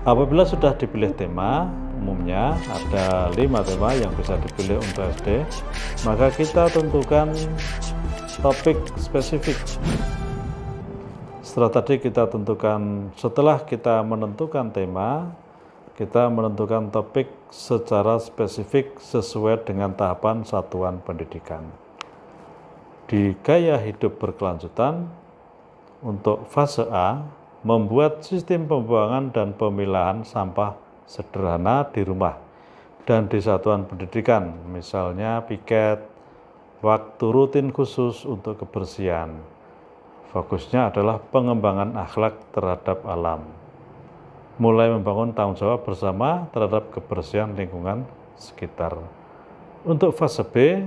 Apabila sudah dipilih tema, umumnya ada 5 tema yang bisa dipilih untuk SD, maka kita tentukan topik spesifik. Setelah tadi kita tentukan, setelah kita menentukan tema, kita menentukan topik secara spesifik sesuai dengan tahapan satuan pendidikan. Di gaya hidup berkelanjutan, untuk fase A, membuat sistem pembuangan dan pemilahan sampah sederhana di rumah dan di satuan pendidikan, misalnya piket, waktu rutin khusus untuk kebersihan. Fokusnya adalah pengembangan akhlak terhadap alam, mulai membangun tanggung jawab bersama terhadap kebersihan lingkungan sekitar. Untuk fase B,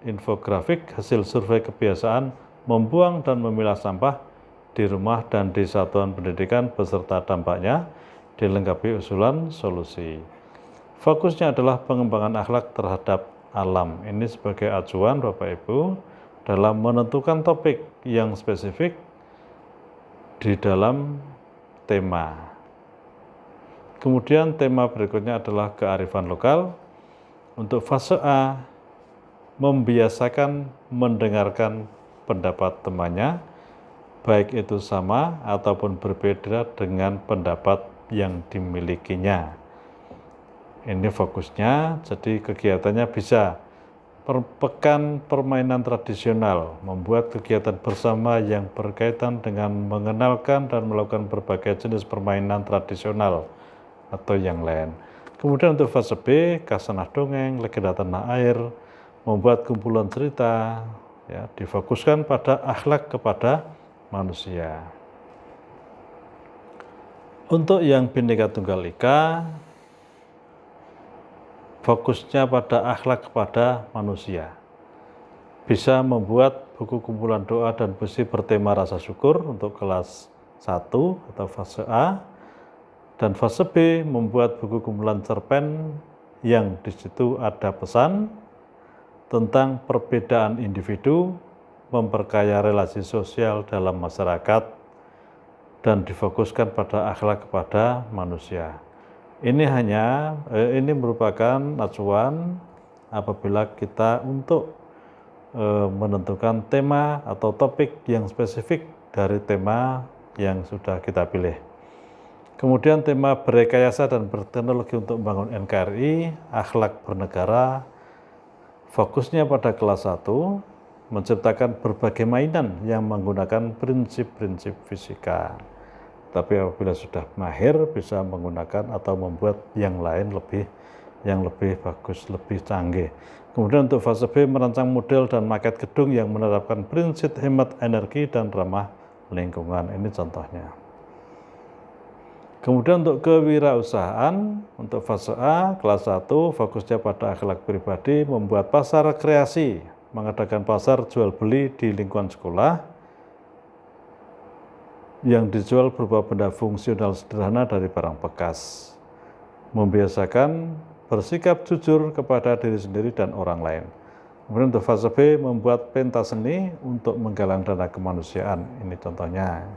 infografik hasil survei kebiasaan membuang dan memilah sampah di rumah dan di satuan pendidikan beserta dampaknya, dilengkapi usulan solusi. Fokusnya adalah pengembangan akhlak terhadap alam. Ini sebagai acuan Bapak Ibu dalam menentukan topik yang spesifik di dalam tema. Kemudian tema berikutnya adalah kearifan lokal. Untuk fase A, membiasakan mendengarkan pendapat temannya, baik itu sama ataupun berbeda dengan pendapat yang dimilikinya. Ini fokusnya, jadi kegiatannya bisa pekan permainan tradisional, membuat kegiatan bersama yang berkaitan dengan mengenalkan dan melakukan berbagai jenis permainan tradisional atau yang lain. Kemudian untuk fase B, kasanah dongeng, legenda tanah air, membuat kumpulan cerita, ya, difokuskan pada akhlak kepada manusia. Untuk yang Bhinneka Tunggal Ika, fokusnya pada akhlak kepada manusia. Bisa membuat buku kumpulan doa dan puisi bertema rasa syukur untuk kelas 1 atau fase A, dan fase B membuat buku kumpulan cerpen yang di situ ada pesan tentang perbedaan individu, memperkaya relasi sosial dalam masyarakat, dan difokuskan pada akhlak kepada manusia. Ini merupakan acuan apabila kita untuk menentukan tema atau topik yang spesifik dari tema yang sudah kita pilih. Kemudian tema berekayasa dan berteknologi untuk membangun NKRI, akhlak bernegara, fokusnya pada kelas 1, menciptakan berbagai mainan yang menggunakan prinsip-prinsip fisika. Tapi apabila sudah mahir, bisa menggunakan atau membuat yang lain yang lebih bagus, lebih canggih. Kemudian untuk fase B, merancang model dan maket gedung yang menerapkan prinsip hemat energi dan ramah lingkungan. Ini contohnya. Kemudian untuk kewirausahaan, untuk fase A, kelas 1, fokusnya pada akhlak pribadi, membuat pasar kreasi, mengadakan pasar jual beli di lingkungan sekolah yang dijual berupa benda fungsional sederhana dari barang bekas. Membiasakan bersikap jujur kepada diri sendiri dan orang lain. Kemudian untuk fase B, membuat pentas seni untuk menggalang dana kemanusiaan. Ini contohnya.